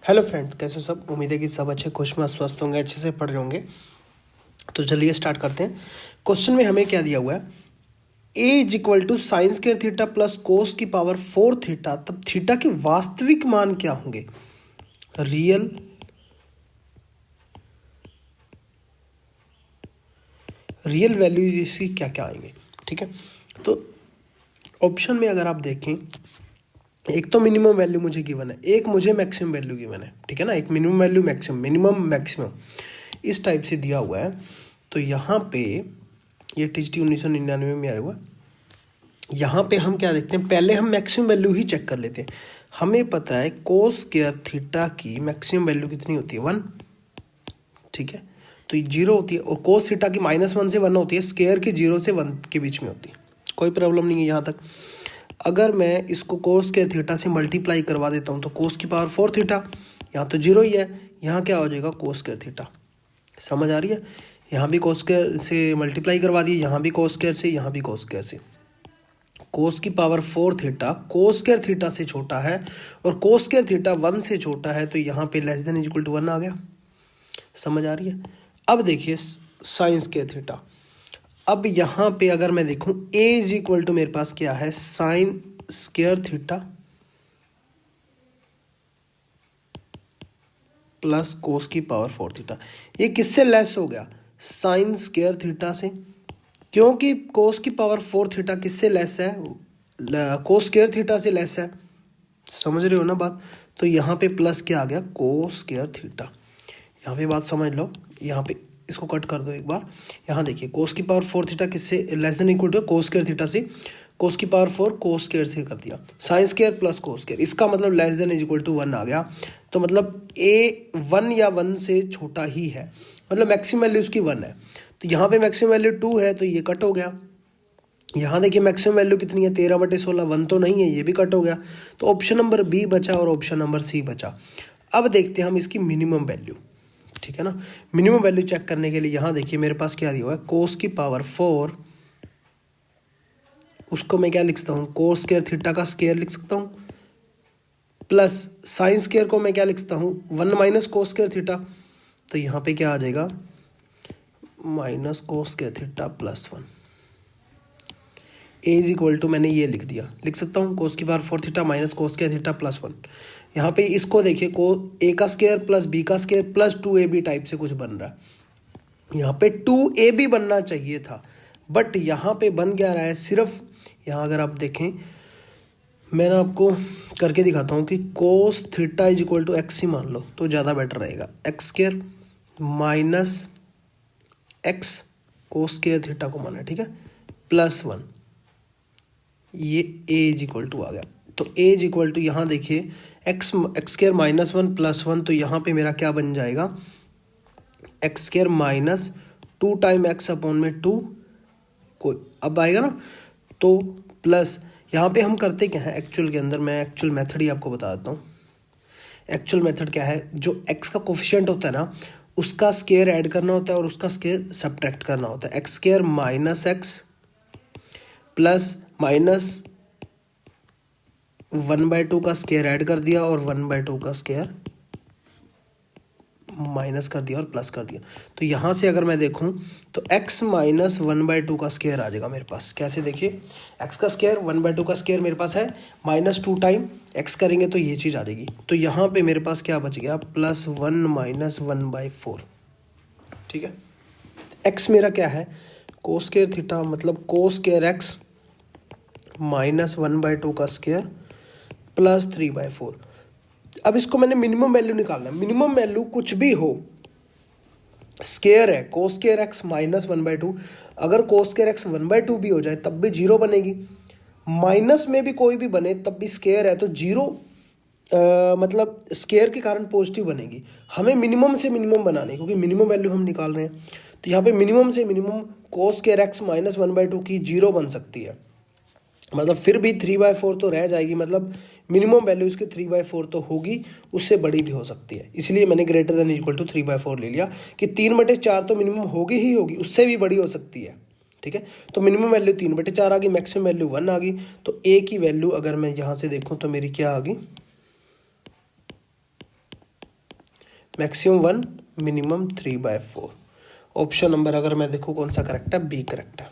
Hello friends, कैसे हो सब। उम्मीद है कि सब अच्छे खुश में स्वस्थ होंगे, अच्छे से पढ़ रहे होंगे। तो चलिए स्टार्ट करते हैं। क्वेश्चन में हमें क्या दिया हुआ है, A is equal to sine square theta plus cos की पावर 4 थीटा, तब थीटा के वास्तविक मान क्या होंगे। रियल वैल्यू इसकी क्या क्या आएंगे। ठीक है, तो ऑप्शन में अगर आप देखें, एक तो मिनिमम वैल्यू मुझे गिवन है, एक मुझे मैक्सिमम वैल्यू गिवन है। ठीक है ना, एक मिनिमम वैल्यू, मिनिमम मैक्सिमम इस टाइप से दिया हुआ है। तो यहाँ पे ये टीजीटी 1999 में आया हुआ। यहाँ पे हम क्या देखते हैं, पहले हम मैक्सिमम वैल्यू ही चेक कर लेते हैं। हमें पता है कोस स्क्वायर थीटा की मैक्सिमम वैल्यू कितनी होती है, 1। ठीक है, तो ये 0 होती है, और कोस थीटा की -1 से 1 होती है, स्क्वायर के 0 से 1 के बीच में होती है। कोई प्रॉब्लम नहीं है यहाँ तक। अगर मैं इसको कोस स्क्वायर थीटा से मल्टीप्लाई करवा देता हूँ तो कोस की पावर 4 थीटा, यहाँ तो 0 ही है, यहाँ क्या हो जाएगा कोस स्क्वायर थीटा। समझ आ रही है। यहाँ भी कोस स्क्वायर से मल्टीप्लाई करवा दिए, यहाँ भी कोस स्क्वायर से, यहाँ भी कोस स्क्वायर से। कोस की power 4 theta cos square theta से छोटा है, और कोस स्क्वायर थीटा 1 से छोटा है, तो यहाँ पे लेस देन इक्वल टू 1 आ गया। समझ आ रही है। अब देखिए साइन स्क्वायर थीटा। अब यहाँ पे अगर मैं देखूं a इज इक्वल टू मेरे पास क्या है, sign square theta plus cos की पावर 4 थीटा। ये किससे लेस हो गया, साइन स्क्वायर थीटा से, क्योंकि कोस की पावर 4 थीटा किससे लेस है, कोस स्क्वायर थीटा से लेस है। समझ रहे हो ना बात। तो यहाँ पे प्लस क्या आ गया, कोस स्क्वायर थीटा। यहाँ पे बात समझ लो, यहाँ पे इसको कट कर दो एक बार। यहाँ देखिए कोस की पावर 4 थीटा किससे less than equal to, cos square theta से। कोस की पावर 4 कोस स्क्वायर से कर दिया, sine square plus cos square, इसका मतलब less than is equal to 1 आ गया। तो मतलब ए 1 या 1 से छोटा ही है, मतलब मैक्सिमम वैल्यू उसकी 1 है। तो यहाँ पे मैक्सिमम वैल्यू 2 है, तो ये कट हो गया। यहाँ देखिए मैक्सिमम वैल्यू कितनी है, 13/16, 1 तो नहीं है, ये भी कट हो गया। तो ऑप्शन नंबर बी बचा और ऑप्शन नंबर सी बचा। अब देखते हैं हम इसकी मिनिमम वैल्यू। ठीक है ना, मिनिमम वैल्यू चेक करने के लिए यहाँ देखिए मेरे पास क्या दिया हुआ है, कोस की पावर 4, उसको मैं क्या लिख सकता हूँ, कोस स्क्वायर थीटा का स्क्वायर लिख सकता हूँ, प्लस साइन स्क्वायर को मैं क्या लिख सकता हूँ, 1 माइनस कोस स्क्वायर थीटा। तो यहाँ पे क्या आ जाएगा, minus cos square theta plus 1। A is equal to मैंने ये लिख दिया, लिख सकता हूँ कोस की power 4 theta minus cos square theta plus 1। यहाँ पे इसको देखिए, को ए का स्क्वायर प्लस बी का स्क्वायर प्लस 2ab टाइप से कुछ बन रहा है। यहाँ पे 2ab बनना चाहिए था, बट यहाँ पे बन क्या रहा है, सिर्फ यहाँ अगर आप देखें, मैं ना आपको करके दिखाता हूँ कि cos theta is equal to X ही मान लो तो ज़्यादा बेटर रहेगा। X square minus X cos square theta को माना, ठीक है, प्लस 1, ये ए इज इक्वल टू आ गया। तो ए इज इक्वल टू यहाँ देखिए एक्स स्क्वायर -1 प्लस 1, तो यहाँ पे मेरा क्या बन जाएगा, x square minus 2 time x upon में 2 को अब आएगा ना, तो प्लस यहाँ पे हम करते क्या है एक्चुअल के अंदर, मैं एक्चुअल मेथड ही आपको बता देता हूँ। एक्चुअल मेथड क्या है, जो एक्स का कोफिशिएंट होता है ना, उसका स्क्वायर ऐड करना होता है और उसका स्क्वायर सब्ट्रैक्ट करना होता है। X square minus x plus minus 1/2 का स्क्वायर ऐड कर दिया और 1/2 का स्क्वायर माइनस कर दिया और प्लस कर दिया। तो यहाँ से अगर मैं देखूँ तो x माइनस 1/2 का स्क्वायर आ जाएगा मेरे पास। कैसे देखिए, x का स्क्वायर 1/2 का स्क्वायर मेरे पास है, -2 टाइम x करेंगे तो ये चीज़ आ जाएगी। तो यहाँ पे मेरे पास क्या बच गया, +1 माइनस 1/4। ठीक है, x मेरा क्या है, कोस स्क्वायर थीटा, मतलब कोस स्क्वायर x माइनस 1/2 का स्क्वायर प्लस 3/4। अब इसको मैंने मिनिमम वैल्यू निकालना है। मिनिमम वैल्यू कुछ भी हो, स्क्वायर है कोस स्क्वायर एक्स माइनस 1/2, अगर कोस स्क्वायर एक्स 1/2 भी हो जाए तब भी 0 बनेगी, माइनस में भी कोई भी बने तब भी स्क्वायर है तो 0 मतलब स्क्वायर के कारण पॉजिटिव बनेगी। हमें मिनिमम से मिनिमम बनाने, क्योंकि मिनिमम वैल्यू हम निकाल रहे हैं। तो यहाँ पे मिनिमम से minimum cos square x minus 1/2 की 0 बन सकती है, मतलब फिर भी 3/4 तो रह जाएगी, मतलब मिनिमम वैल्यू इसकी 3/4 तो होगी, उससे बड़ी भी हो सकती है। इसलिए मैंने ग्रेटर देन इक्वल टू 3/4 ले लिया कि 3/4 तो मिनिमम होगी ही होगी, उससे भी बड़ी हो सकती है। ठीक है, तो मिनिमम वैल्यू 3/4 आ गई, मैक्सिमम वैल्यू 1 आ गई। तो ए की वैल्यू अगर मैं यहाँ से देखूँ तो मेरी क्या आ गई, मैक्सिमम 1, मिनिमम 3/4। ऑप्शन नंबर अगर मैं देखूँ कौन सा करेक्ट है, बी करेक्ट है।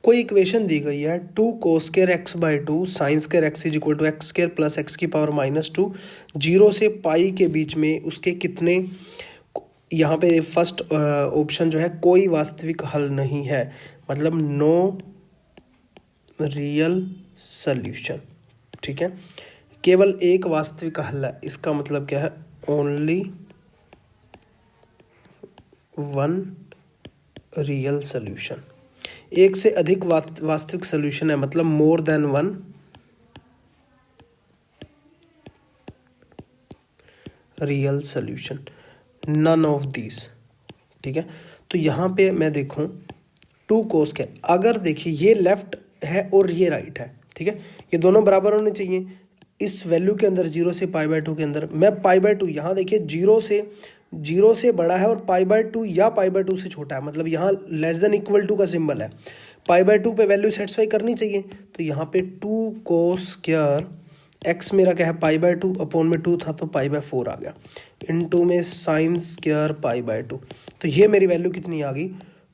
कोई इक्वेशन दी गई है 2 cos square X by 2 sine square X is equal to X square plus X की पावर -2, 0 से पाई के बीच में उसके कितने, यहाँ पे फर्स्ट ऑप्शन जो है कोई वास्तविक हल नहीं है, मतलब नो रियल सॉल्यूशन। ठीक है, केवल एक वास्तविक हल है, इसका मतलब क्या है, ओनली वन रियल सॉल्यूशन। एक से अधिक वास्तविक सॉल्यूशन है, मतलब more than one real solution, none of these. ठीक है, तो यहाँ पे मैं देखूँ 2 cos के, अगर देखिए ये लेफ्ट है और ये राइट है, ठीक है, ये दोनों बराबर होने चाहिए इस वैल्यू के अंदर, 0 से π/2 के अंदर। मैं π/2, यहाँ देखिए 0 से बड़ा है और π/2 या π/2 से छोटा है, मतलब यहाँ लेस देन इक्वल टू का सिंबल है, π/2 पे वैल्यू सेटिस्फाई करनी चाहिए। तो यहाँ पे 2 cos स्क्वायर एक्स मेरा क्या है, π/2 अपॉन में 2 था तो π/4 आ गया, इनटू में साइन स्क्वायर π/2। तो ये मेरी वैल्यू कितनी आ गई,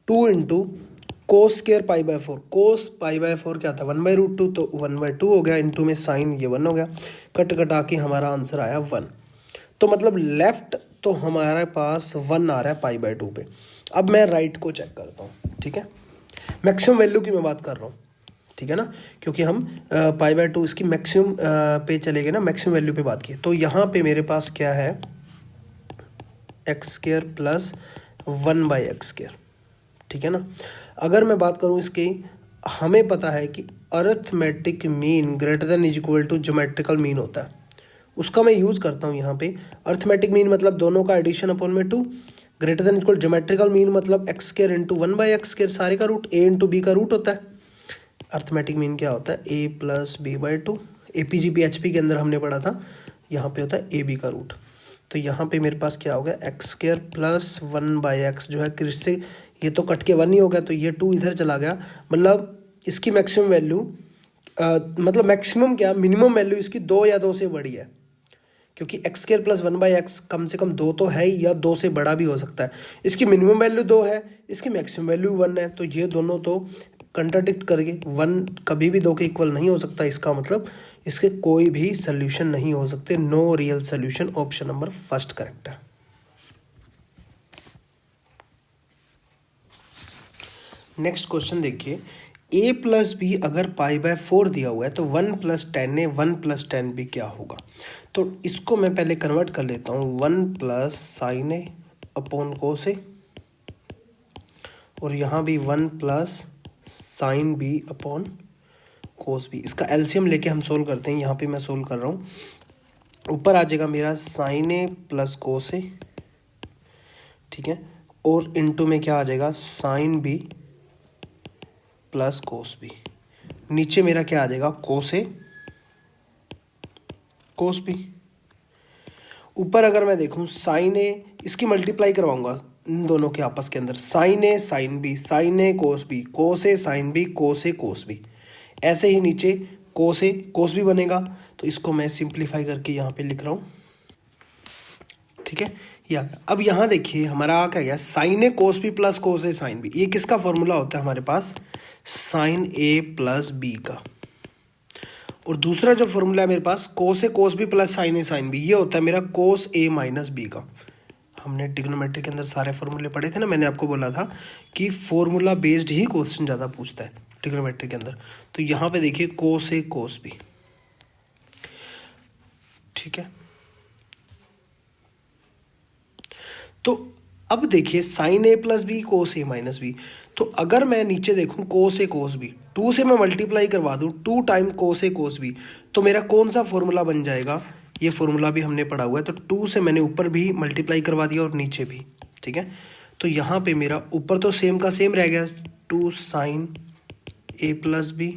2 इंटू कोस स्क्वायर π/4, कोस π/4 क्या था 1/√2, तो 1/2 हो गया, इंटू में साइन ये 1 हो गया, कट कटा के हमारा आंसर आया 1। तो मतलब लेफ्ट तो हमारे पास 1 आ रहा है π/2 पे। अब मैं राइट को चेक करता हूँ, ठीक है, मैक्सिमम वैल्यू की मैं बात कर रहा हूँ, ठीक है ना, क्योंकि हम π/2 इसकी मैक्सिमम पे चले गए ना, मैक्सिमम वैल्यू पे बात की। तो यहाँ पे मेरे पास क्या है, एक्स स्क्वायर प्लस 1/x², ठीक है ना। अगर मैं बात करूँ इसकी, हमें पता है कि arithmetic mean greater than is equal to geometrical mean होता है, उसका मैं यूज़ करता हूँ यहाँ पे। अरिथमेटिक मीन मतलब दोनों का एडिशन अपॉन में 2, greater than equal geometrical mean मतलब x² इंटू 1/x², सारे का रूट a इंटू बी का रूट होता है। अरिथमेटिक मीन क्या होता है, a प्लस b/2, APGPHP के अंदर हमने पढ़ा था, यहाँ पे होता है ab का रूट। तो यहाँ पे मेरे पास क्या हो गया, x² प्लस 1/x जो है, किससे ये तो कट के 1 ही हो गया, तो ये 2 इधर चला गया, मतलब इसकी मैक्सिमम वैल्यू मतलब मैक्सिमम क्या, मिनिमम वैल्यू इसकी 2 या 2 से बड़ी है, क्योंकि x² प्लस 1/x कम से कम 2 तो है ही, या 2 से बड़ा भी हो सकता है। इसकी मिनिमम वैल्यू 2 है, इसकी मैक्सिमम वैल्यू 1 है, तो ये दोनों तो कंट्राडिक्ट करके 1 कभी भी 2 के इक्वल नहीं हो सकता, इसका मतलब इसके कोई भी सोल्यूशन नहीं हो सकते, no real solution. Option number first correct है। नेक्स्ट क्वेश्चन देखिए, a प्लस बी अगर π/4 दिया हुआ है तो 1 + 10a 1 + 10b क्या होगा। तो इसको मैं पहले कन्वर्ट कर लेता हूँ, 1 + sin a upon cos a, और यहाँ भी 1 + sin b upon cos b। इसका एलसीएम लेके हम सोल्व करते हैं, यहाँ पे मैं सोल्व कर रहा हूँ। ऊपर आ जाएगा मेरा sin a plus cos a, ठीक है, और इनटू में क्या आ जाएगा, sin b plus cos b। नीचे मेरा क्या आ जाएगा, cos a cos b। ऊपर अगर मैं देखूं sin a, इसकी मल्टीप्लाई करवाऊंगा इन दोनों के आपस के अंदर, sin a sin b, sin a cos b, cos a sin b, cos a cos b। ऐसे ही नीचे cos a cos b बनेगा, तो इसको मैं सिंप्लीफाई करके यहाँ पे लिख रहा हूँ, ठीक है। या अब यहाँ देखिए हमारा क्या गया, sin a cos b plus cos a sin b, ये किसका फॉर्मूला होता है हमारे पास, sin a प्लस b का। और दूसरा जो फॉर्मूला है मेरे पास, cos a cos b plus sin a sin b, ये होता है मेरा cos a माइनस b का। हमने ट्रिग्नोमेट्री के अंदर सारे फॉर्मूले पढ़े थे ना, मैंने आपको बोला था कि फॉर्मूला बेस्ड ही क्वेश्चन ज़्यादा पूछता है ट्रिग्नोमेट्री के अंदर। तो यहाँ पे देखिए cos a cos b, ठीक है। तो अब देखिए sin a plus B cos a minus B, तो अगर मैं नीचे देखूं cos a cos b, 2 से मैं मल्टीप्लाई करवा दूं 2 time cos a cos b, तो मेरा कौन सा फॉर्मूला बन जाएगा, ये फॉर्मूला भी हमने पढ़ा हुआ है। तो 2 से मैंने ऊपर भी मल्टीप्लाई करवा दिया और नीचे भी, ठीक है। तो यहाँ पे मेरा ऊपर तो सेम का सेम रह गया, 2 sin a plus B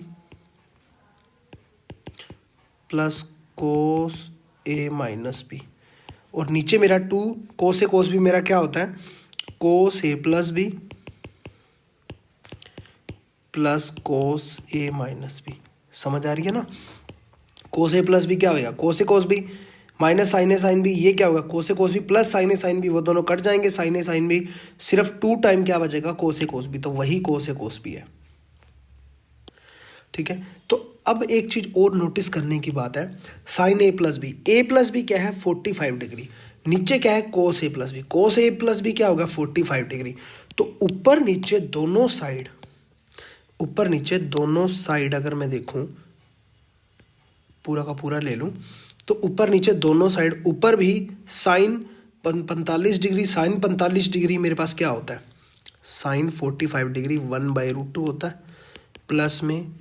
plus cos a minus B, और नीचे मेरा 2 cos a cos b मेरा क्या होता है, cos a plus B plus cos a minus B. समझ आ रही है ना। कोस ए प्लस बी क्या होगा, कोस ए कोस बी माइनस साइन ए साइन बी, ये क्या होगा, कोस ए कोस बी प्लस साइन ए साइन बी, वो दोनों कट जाएंगे, साइन ए साइन बी, सिर्फ 2 टाइम क्या बचेगा, कोस ए कोस बी, तो वही कोस ए कोस बी है। ठीक है, तो अब एक चीज और नोटिस करने की बात है, साइन ए प्लस बी क्या है 45 डिग्री, नीचे क्या है कोस ए प्लस बी क्या होगा 45 डिग्री। तो ऊपर नीचे दोनों साइड अगर मैं देखूं, पूरा का पूरा ले लूं, तो ऊपर नीचे दोनों साइड, ऊपर भी साइन 45 डिग्री, साइन 45 डिग्री मेरे पास क्या होता है, साइन 45 डिग्री 1/√2 होता है, प्लस में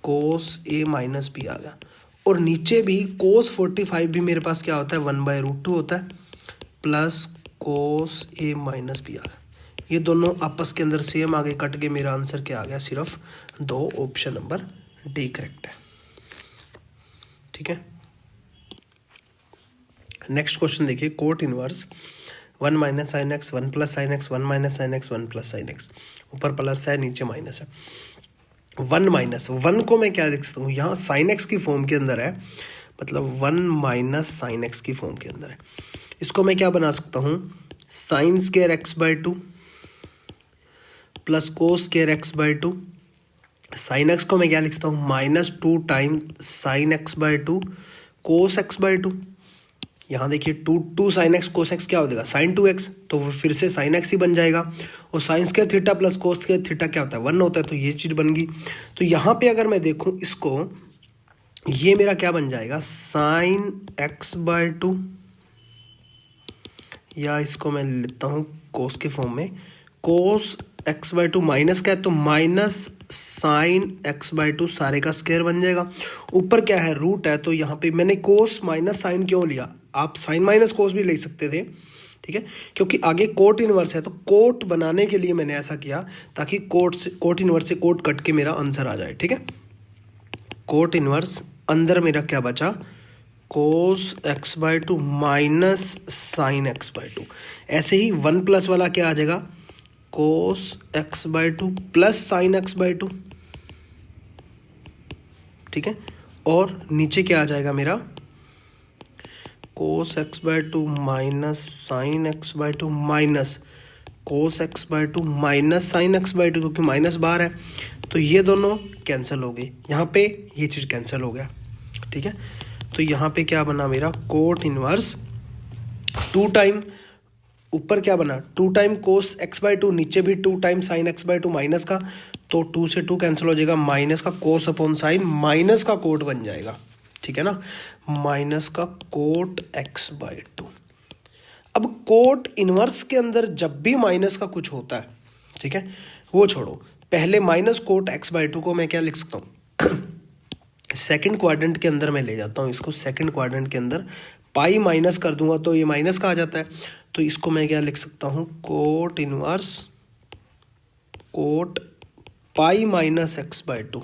कोस ए माइनस बी आ गया, और नीचे भी कोस 45 भी मेरे पास क्या होता है 1/√2 होता है, plus cos A minus B आ गया। ये दोनों आपस के अंदर सेम आगे कट के मेरा आंसर क्या आ गया, सिर्फ 2, ऑप्शन नंबर डी करेक्ट है। ठीक है, नेक्स्ट क्वेश्चन देखिए, cot inverse 1 minus sine x 1 plus sine x 1 minus sine x 1 plus sine x, ऊपर प्लस है नीचे माइनस है। 1 को मैं क्या लिख सकता हूँ, यहाँ साइन एक्स की फॉर्म के अंदर है, मतलब 1 माइनस साइन एक्स की फॉर्म के अंदर है। इसको मैं क्या बना सकता हूँ, sine square x/2 plus cos square x/2, sine x को मैं क्या लिख सकता हूँ -2 टाइम साइन x/2 कोस x/2। यहाँ देखिए 2 साइन एक्स कोस एक्स क्या हो जाएगा साइन 2x, तो वो फिर से साइन एक्स ही बन जाएगा, और sign square theta plus cos square theta क्या होता है 1 होता है, तो ये चीज़ बन गई। तो यहाँ पे अगर मैं देखूँ इसको, ये मेरा क्या बन जाएगा साइन x/2, या इसको मैं लेता हूँ कोस के फॉर्म में, कोस x/2 माइनस क्या है, तो माइनस साइन x/2 सारे का स्क्वायर बन जाएगा, ऊपर क्या है रूट है, तो यहाँ पे मैंने कोस माइनस साइन क्यों लिया, आप साइन माइनस कोस भी ले सकते थे। ठीक है, क्योंकि आगे कोट इनवर्स है, तो कोट बनाने के लिए मैंने ऐसा किया ताकि कोट इनवर्स से कोट कट के मेरा आंसर आ जाए। ठीक है, कोट इनवर्स अंदर मेरा क्या बचा, कोस x/2 माइनस साइन x/2, ऐसे ही 1 प्लस वाला क्या आ जाएगा, कोस x/2 प्लस साइन x/2। ठीक है, और नीचे क्या आ जाएगा मेरा, cos x/2 minus sine x/2 minus cos x/2 minus sine x/2, क्योंकि माइनस बाहर है, तो ये दोनों कैंसिल हो गए, यहाँ पे ये चीज़ कैंसिल हो गया। ठीक है, तो यहाँ पे क्या बना मेरा, कोट इनवर्स 2 टाइम, ऊपर क्या बना 2 टाइम कोस x/2, नीचे भी 2 टाइम साइन x/2 माइनस का, तो 2 से 2 कैंसिल हो जाएगा, माइनस का कोस अपॉन साइन, माइनस का कोट बन जाएगा। ठीक है ना, माइनस का कोट x/2। अब कोट इनवर्स के अंदर जब भी माइनस का कुछ होता है, ठीक है, वो छोड़ो, पहले माइनस कोट x/2 को मैं क्या लिख सकता हूँ सेकंड क्वाड्रेंट के अंदर मैं ले जाता हूँ इसको, सेकंड क्वाड्रेंट के अंदर पाई माइनस कर दूंगा तो ये माइनस का आ जाता है, तो इसको मैं क्या लिख सकता हूँ, cot inverse coat pi minus x/2।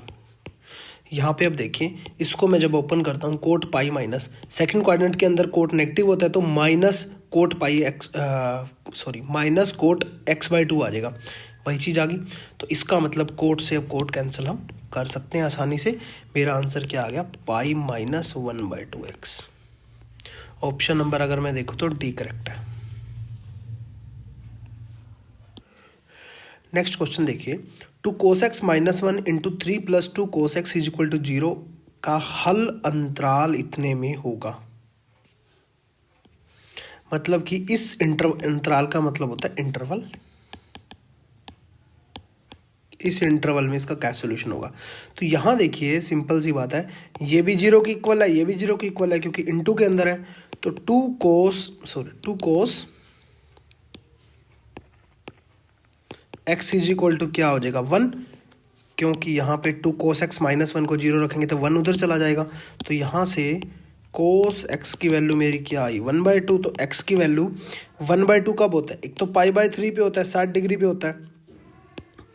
यहाँ पे अब देखिए, इसको मैं जब ओपन करता हूँ coat pi minus, second quadrant के अंदर कोट नेगेटिव होता है, तो माइनस कोट x/2 आ जाएगा, वही चीज़ आ गई। तो इसका मतलब कोट से अब कोट कैंसिल हम कर सकते हैं आसानी से। मेरा आंसर क्या आ गया, pi minus 1/2x। Option number अगर मैं देखूँ तो डी करेक्ट है। नेक्स्ट क्वेश्चन देखिए, 2 cos x minus 1 into 3 plus 2 cos x is equal to 0 का हल अंतराल इतने में होगा। मतलब कि इस अंतराल का मतलब होता है इंटरवल, इस इंटरवल में इसका क्या सोल्यूशन होगा। तो यहाँ देखिए सिंपल सी बात है, ये भी 0 की इक्वल है, ये भी 0 की इक्वल है, क्योंकि इंटू के अंदर है, तो 2 cos x is equal to क्या हो जाएगा 1, क्योंकि यहाँ पे 2 cos x माइनस 1 को 0 रखेंगे तो 1 उधर चला जाएगा, तो यहाँ से cos x की वैल्यू मेरी क्या आई 1/2, तो x की वैल्यू 1/2 कब होता है, एक तो π/3 पे होता है, 60 डिग्री पे होता है,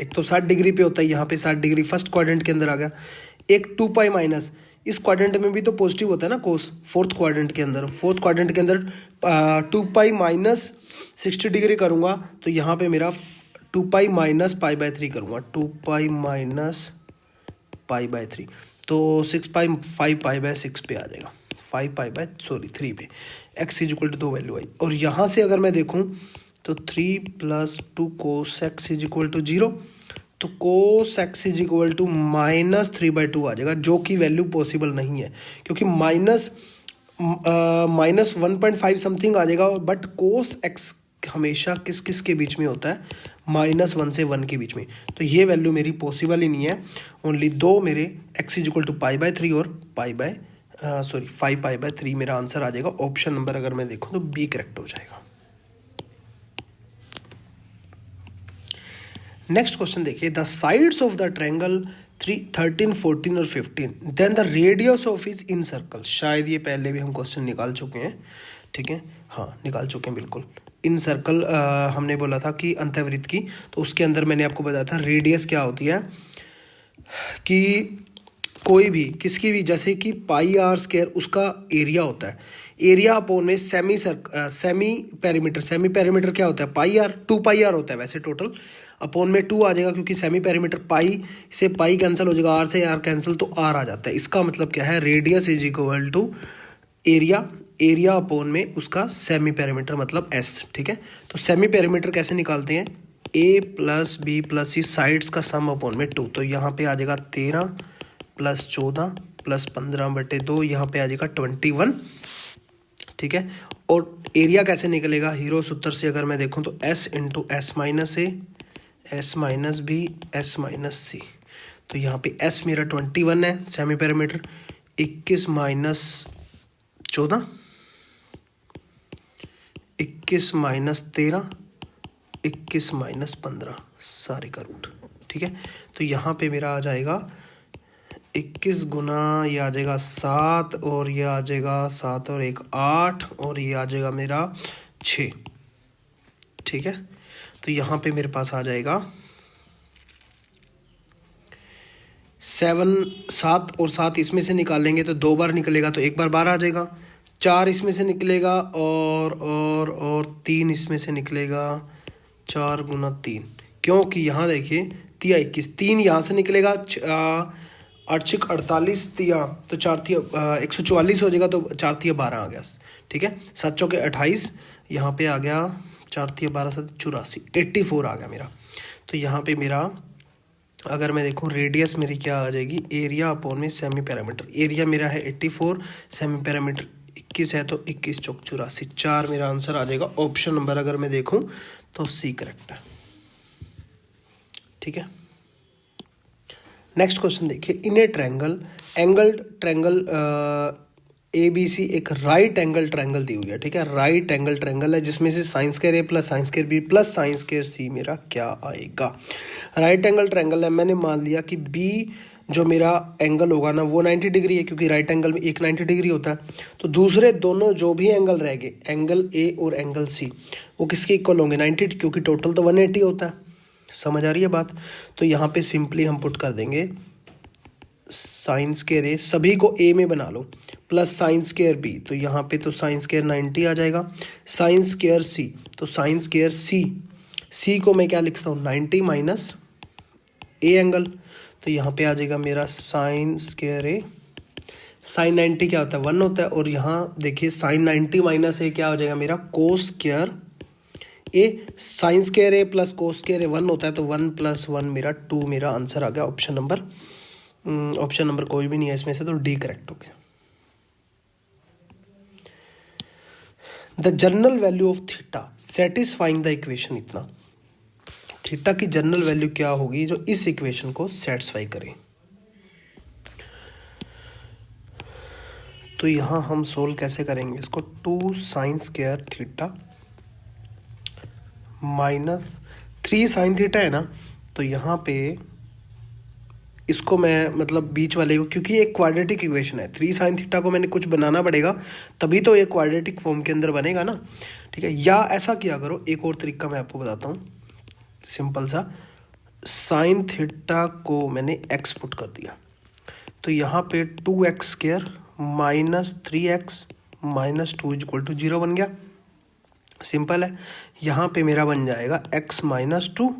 एक तो 60 डिग्री पे होता है, यहाँ पे 60 डिग्री फर्स्ट क्वाड्रेंट के अंदर आ गया, एक 2π माइनस, इस क्वाड्रेंट में भी तो पॉजिटिव होता है ना कोस, फोर्थ क्वाड्रेंट के अंदर 2π माइनस 60 डिग्री करूँगा, तो यहाँ पे मेरा 2π माइनस π/3 करूँगा, 2π माइनस π/3, तो 5 पाई/6 पे आ जाएगा, 3 पे। x is equal to 2 value आई। और यहाँ से अगर मैं देखूँ तो 3 + 2 cos x is equal to 0, तो cos x is equal to -3/2 आ जाएगा, जो कि वैल्यू पॉसिबल नहीं है, क्योंकि -1.5 समथिंग आ जाएगा। बट cos x हमेशा किस किस के बीच में होता है, -1 से 1 के बीच में, तो ये वैल्यू मेरी पॉसिबल ही नहीं है। ओनली दो मेरे x इज इक्वल टू π/3 और 5π/3 मेरा आंसर आ जाएगा। ऑप्शन नंबर अगर मैं देखूं तो बी करेक्ट हो जाएगा। नेक्स्ट क्वेश्चन देखिए, the sides of the triangle 13, 14 और 15, then the radius of is in circle. शायद ये पहले भी हम क्वेश्चन निकाल चुके हैं, ठीक है, हाँ निकाल चुके हैं बिल्कुल। इन सर्कल हमने बोला था कि अंतःवृत्त की, तो उसके अंदर मैंने आपको बताया था रेडियस क्या होती है, कि कोई भी किसकी भी, जैसे कि πr² उसका एरिया होता है, एरिया अपोन में सेमी पेरीमीटर क्या होता है, πr, 2πr होता है वैसे टोटल, अपोन में 2 आ जाएगा, क्योंकि सेमी पेरीमीटर पाई से पाई कैंसिल हो जाएगा, आर से आर कैंसिल, तो आर आ जाता है। इसका मतलब क्या है, radius is equal to area upon में उसका सेमी पेरीमीटर मतलब एस, ठीक है। तो सेमी पेरीमीटर कैसे निकालते हैं, a + b + c साइड्स का सम अपोन में 2, तो यहाँ पे आ जाएगा 13 + 14 + 15/2, यहाँ पे आ जाएगा 21, ठीक है। और एरिया कैसे निकलेगा, हीरो सूत्र से अगर मैं देखूँ तो s × s - a, s - b, s - c, तो यहाँ पे s मेरा 21 है सेमी पेरीमीटर, 21 - 14, 21 - 13, 21 - 15 सारे का रूट, ठीक है। तो यहाँ पे मेरा आ जाएगा 21 गुना, ये आ जाएगा 7, और ये आ जाएगा 7 और 1 8, और ये आ जाएगा मेरा 6, ठीक है। तो यहाँ पे मेरे पास आ जाएगा 7 और 7 इसमें से निकालेंगे तो 2 बार निकलेगा, तो एक बार 12 आ जाएगा, 4 इसमें से निकलेगा, और 3 इसमें से निकलेगा, 4 गुना 3, क्योंकि यहाँ देखिए 21, 3 यहाँ से निकलेगा, 8 × 48 तिया, तो 4 तिया 144 हो जाएगा, तो 4 तिया 12 आ गया, ठीक है। 7 चौके 28, यहाँ पे आ गया 4 तिया 12 7 84, 84 आ गया मेरा। तो यहाँ पे मेरा अगर मैं देखूँ रेडियस मेरी क्या आ जाएगी, एरिया अपोन में सेमी पैरामीटर, एरिया मेरा है 84, सेमी पैरामीटर 21 है, तो 21 चौक 84, 4 मेरा आंसर आ जाएगा। ऑप्शन नंबर अगर मैं देखूँ तो सी करेक्ट है, ठीक है। नेक्स्ट क्वेश्चन देखिए, इन ए एंगल्ड ट्रायंगल ABC एक राइट एंगल ट्रायंगल दी हुई है, ठीक है, राइट एंगल ट्रायंगल है, जिसमें से sin² A + sin² B + sin² C मेरा क्या आएगा। राइट एंगल ट्रायंगल है, मैंने मान लिया कि B जो मेरा एंगल होगा ना वो 90 डिग्री है, क्योंकि राइट एंगल में एक 90 डिग्री होता है, तो दूसरे दोनों जो भी एंगल रह गए, एंगल A और एंगल C, वो किसके इक्वल होंगे, 90, क्योंकि टोटल तो 180 होता है। समझ आ रही है बात। तो यहाँ पे सिंपली हम पुट कर देंगे sin² A, सभी को A में बना लो, प्लस sin² B, तो यहाँ पे तो sin² 90 आ जाएगा, sin² C, तो sin² C को मैं क्या लिखता हूँ, 90 माइनस A एंगल, तो यहाँ पे आ जाएगा मेरा sin² A, sin 90 क्या होता है 1 होता है, और यहाँ देखिए sin 90 माइनस A क्या हो जाएगा मेरा cos² A, sin² A plus cos² A 1 होता है, तो 1 + 1 मेरा 2 मेरा आंसर आ गया। ऑप्शन नंबर कोई भी नहीं है इसमें से, तो डी करेक्ट हो गया। The general value of theta satisfying the equation, इतना थीटा की जनरल वैल्यू क्या होगी जो इस इक्वेशन को सेटिस्फाई करे। तो यहां हम सोल्व कैसे करेंगे इसको, 2 sin² थीटा -3 sin थीटा है ना, तो यहाँ पे इसको मैं मतलब बीच वाले को, क्योंकि ये क्वाड्रेटिक इक्वेशन है, 3 sin थीटा को मैंने कुछ बनाना पड़ेगा, तभी तो ये क्वाड्रेटिक फॉर्म के अंदर बनेगा ना, ठीक है। या ऐसा किया करो, एक और तरीका मैं आपको बताता हूँ सिंपल सा, sin थीटा को मैंने x पुट कर दिया, तो यहाँ पे 2x² - 3x - 2 = 0 बन गया, सिंपल है। यहाँ पे मेरा बन जाएगा x - 2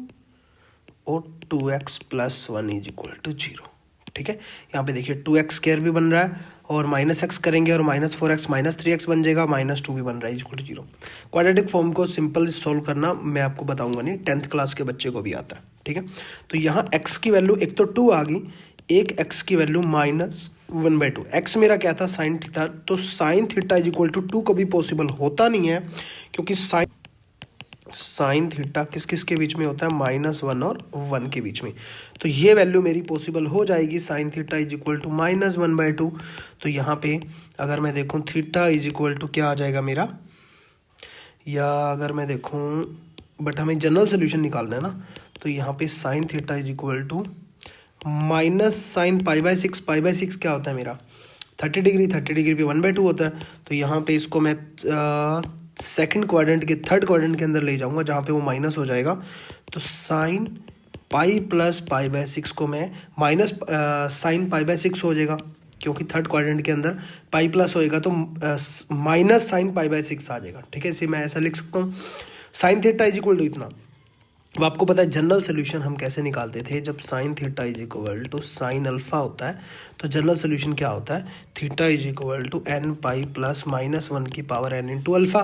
और 2x + 1 = 0, ठीक है। यहाँ पे देखिए 2x स्क्वायर भी बन रहा है और माइनस एक्स करेंगे और -4x -3x बन जाएगा, -2 भी बन रहा है इक्वल टू 0। क्वाड्रेटिक फॉर्म को सिंपल सोल्व करना मैं आपको बताऊंगा नहीं, 10th क्लास के बच्चे को भी आता है, ठीक है। तो यहाँ x की वैल्यू एक तो 2 आ गई, एक x की वैल्यू -1/2। x मेरा क्या था, साइन थीटा, तो sine theta is equal to 2 कभी पॉसिबल होता नहीं है, क्योंकि साइन थीटा किस किस के बीच में होता है, -1 और 1 के बीच में। तो ये वैल्यू मेरी पॉसिबल हो जाएगी, sine theta is equal to -1/2। तो यहाँ पे अगर मैं देखूँ थीटा इज इक्वल टू क्या आ जाएगा मेरा, या अगर मैं देखूँ, बट हमें जनरल सोल्यूशन निकालना है ना, तो यहाँ पे sine theta is equal to minus sine π/6। π/6 क्या होता है मेरा, 30 डिग्री, 30 डिग्री पे 1/2 होता है। तो यहाँ पे इसको मैं सेकंड क्वाड्रेंट के थर्ड क्वाड्रेंट के अंदर ले जाऊंगा, जहाँ पे वो माइनस हो जाएगा। तो साइन पाई प्लस π/6 को मैं माइनस साइन π/6 हो जाएगा, क्योंकि थर्ड क्वाड्रेंट के अंदर पाई प्लस होएगा तो माइनस साइन π/6 आ जाएगा, ठीक है। इसे मैं ऐसा लिख सकता हूँ, sine theta is equal to इतना। अब आपको पता है जनरल सोल्यूशन हम कैसे निकालते थे, जब sine theta is equal to sine alpha होता है, तो जनरल सोल्यूशन क्या होता है, theta is equal to n pi plus -1 की पावर n इंटू अल्फा।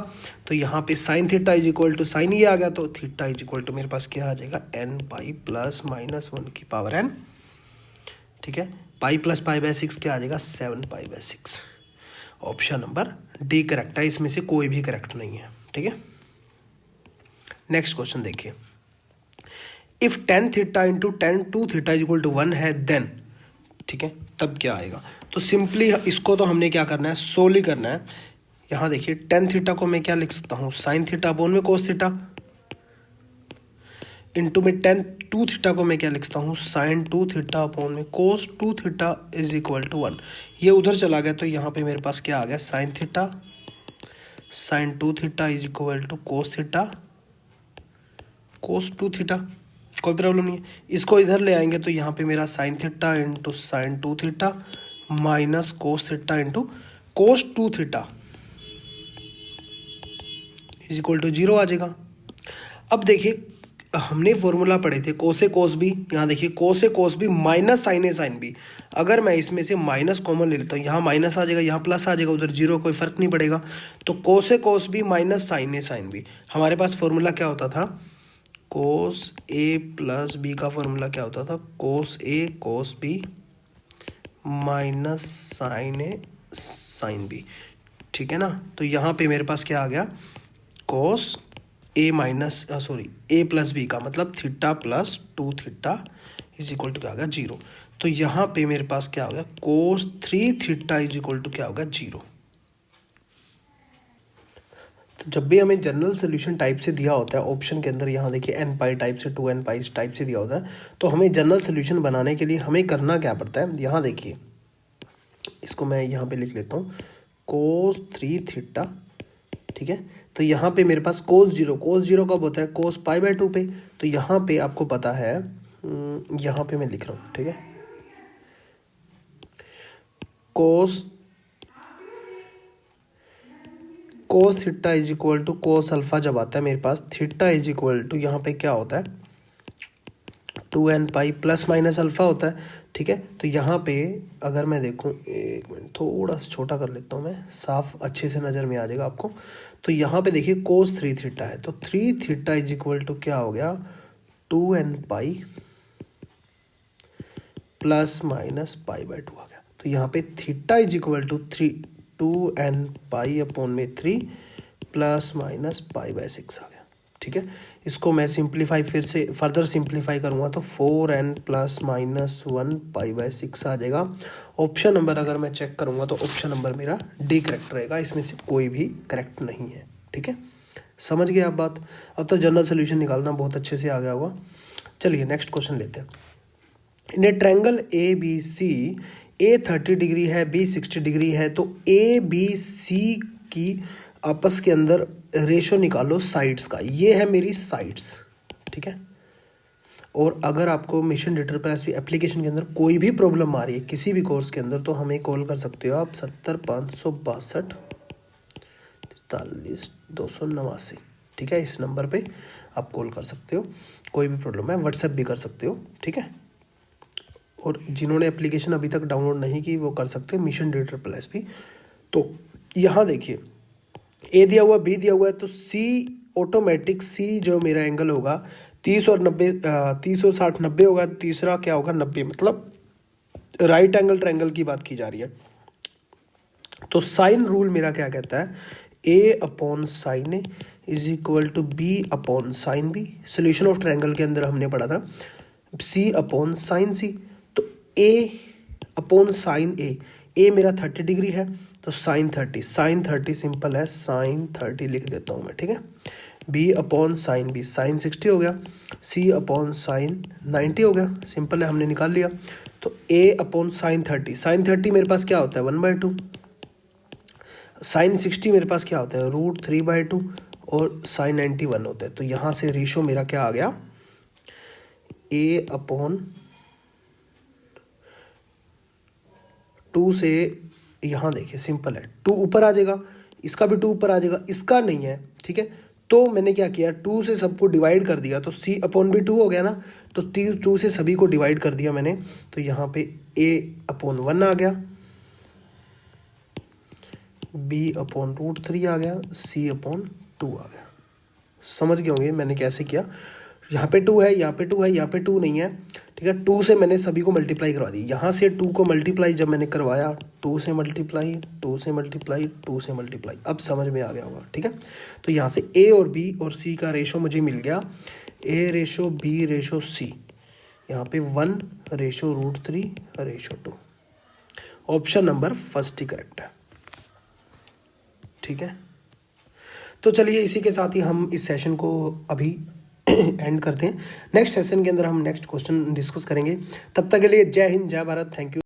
तो यहाँ पे sine theta is equal to sine ये आ गया, तो थीटा इज इक्वल टू मेरे पास क्या आ जाएगा, n पाई प्लस -1 की पावर n, ठीक है। पाई प्लस π/6 क्या आ जाएगा, 7 π/6। ऑप्शन नंबर डी करेक्ट है, इसमें से कोई भी करेक्ट नहीं है, ठीक है। नेक्स्ट क्वेश्चन देखिए, if tan theta into tan 2 theta is equal to 1 है देन, ठीक है, तब क्या आएगा। तो सिंपली इसको तो हमने क्या करना है, सोल ही करना है। यहाँ देखिए tan थीटा को मैं क्या लिख सकता हूँ, साइन थीटा अपॉन में कोस थीटा, इंटू में tan 2 थीटा को मैं क्या लिख सकता हूँ, साइन 2 थीटा अपॉन में कोस 2 थीटा इज इक्वल टू 1। ये उधर चला गया, तो यहाँ पे मेरे पास क्या आ गया, sine theta sine 2 theta is equal to cos theta cos 2 theta, कोई प्रॉब्लम नहीं है। इसको इधर ले आएंगे तो यहाँ पे मेरा sine theta into sine 2 theta minus cos theta into cos 2 theta is equal to 0 आ जाएगा। अब देखिए हमने फॉर्मूला पढ़े थे कोस ए कोस बी, यहाँ देखिए कोस ए कोस बी माइनस साइन ए साइन बी। अगर मैं इसमें से माइनस कॉमन ले लेता हूँ, यहाँ माइनस आ जाएगा, यहाँ प्लस आ जाएगा, उधर 0, कोई फर्क नहीं पड़ेगा। तो कोस ए कोस बी माइनस साइन ए साइन बी, हमारे पास फॉर्मूला क्या होता था, कोस ए प्लस बी का फॉर्मूला क्या होता था, कोस ए कोस बी माइनस साइन ए साइन बी, ठीक है ना। तो यहाँ पे मेरे पास क्या आ गया, cos A minus A plus B का मतलब theta plus 2 theta is equal to क्या आ गया, 0। तो यहाँ पे मेरे पास क्या हो गया, कोस 3 थीटा इज इक्वल टू क्या होगा, 0। तो जब भी हमें जनरल सोल्यूशन टाइप से दिया होता है ऑप्शन के अंदर, यहाँ देखिए n पाई टाइप से 2n पाई टाइप से दिया होता है, तो हमें जनरल सोल्यूशन बनाने के लिए हमें करना क्या पड़ता है, यहाँ देखिए इसको मैं यहाँ पे लिख लेता हूँ, कोस 3 थीटा, ठीक है। तो यहाँ पे मेरे पास कोस 0 कब होता है, कोस π/2 पे। तो यहाँ पे आपको पता है, यहाँ पे मैं लिख रहा हूँ, ठीक है, cos theta is equal to cos alpha जब आता है मेरे पास, थीटा इज इक्वल टू यहाँ पे क्या होता है, 2n pi plus minus alpha होता है, ठीक है। तो यहाँ पे अगर मैं देखूँ, एक मिनट थोड़ा सा छोटा कर लेता हूँ मैं, साफ अच्छे से नज़र में आ जाएगा आपको। तो यहाँ पे देखिए कोस 3 थीटा है, तो 3 थीटा इज इक्वल टू क्या हो गया, 2n पाई प्लस माइनस π/2 आ गया। तो यहाँ पे theta is equal to 2n pi upon में 3 प्लस माइनस π/6 आ गया, ठीक है। इसको मैं सिंप्लीफाई फिर से फर्दर सिंप्लीफाई करूँगा तो 4n प्लस माइनस 1 π/6 आ जाएगा। ऑप्शन नंबर अगर मैं चेक करूँगा तो ऑप्शन नंबर मेरा डी करेक्ट रहेगा, इसमें से कोई भी करेक्ट नहीं है, ठीक है। समझ गए आप बात। अब तो जनरल सोल्यूशन निकालना बहुत अच्छे से आ गया होगा। चलिए नेक्स्ट क्वेश्चन लेते हैं। In a triangle A B C, A 30 degree है, बी 60 डिग्री है, तो ए बी सी की आपस के अंदर रेशो निकालो साइड्स का। ये है मेरी साइड्स, ठीक है। और अगर आपको मिशन डेटर पर एप्लीकेशन के अंदर कोई भी प्रॉब्लम आ रही है किसी भी कोर्स के अंदर, तो हमें कॉल कर सकते हो आप 70 562 43 289, ठीक है। इस नंबर पे आप कॉल कर सकते हो, कोई भी प्रॉब्लम है, व्हाट्सएप भी कर सकते हो, ठीक है। और जिन्होंने एप्लीकेशन अभी तक डाउनलोड नहीं की वो कर सकते हैं, मिशन DSSP। तो यहाँ देखिए ए दिया हुआ, बी दिया हुआ है, तो सी ऑटोमेटिक, सी जो मेरा एंगल होगा 30 और 90, 30 और 60 90 होगा, तो तीसरा क्या होगा 90, मतलब राइट एंगल ट्रायंगल की बात की जा रही है। तो साइन रूल मेरा क्या कहता है, A upon sine A is equal to B upon sine B. Solution of triangle के अंदर हमने पढ़ा था सी अपॉन साइन सी। तो ए अपॉन साइन ए मेरा 30 डिग्री है, तो साइन 30 सिंपल है, साइन 30 लिख देता हूँ मैं, ठीक है। B upon sine B, sine 60 हो गया। सी अपॉन साइन 90 हो गया, सिंपल है, हमने निकाल लिया। तो ए अपॉन साइन 30 मेरे पास क्या होता है 1/2। साइन 60 मेरे पास क्या होता है √3/2 और साइन 90 1 होता है। तो यहाँ से रेशो मेरा क्या आ गया, ए अपॉन 2 से, यहाँ देखिए सिंपल है, 2 ऊपर आ जाएगा, इसका भी 2 ऊपर आ जाएगा, इसका नहीं है, ठीक है। तो मैंने क्या किया 2 से सबको डिवाइड कर दिया, तो सी अपॉन भी 2 हो गया ना, तो 2 से सभी को डिवाइड कर दिया मैंने, तो यहाँ पे ए अपॉन 1 आ गया, बी अपॉन √3 आ गया, सी अपॉन 2 आ गया। समझ गए होंगे मैंने कैसे किया, यहाँ पे 2 है, यहाँ पे 2 है, यहाँ पे 2 नहीं है, ठीक है। 2 से मैंने सभी को मल्टीप्लाई करवा दी, यहाँ से 2 को मल्टीप्लाई जब मैंने करवाया 2 से मल्टीप्लाई, 2 से मल्टीप्लाई, 2 से मल्टीप्लाई, अब समझ में आ गया होगा, ठीक है। तो यहाँ से ए और बी और सी का रेशो मुझे मिल गया, A ratio B ratio C, यहाँ पे 1 ratio √3 ratio 2। Option number first ही करेक्ट है, ठीक है। तो चलिए इसी के साथ ही हम इस सेशन को अभी एंड करते हैं। नेक्स्ट सेशन के अंदर हम नेक्स्ट क्वेश्चन डिस्कस करेंगे। तब तक के लिए जय हिंद, जय भारत, थैंक यू।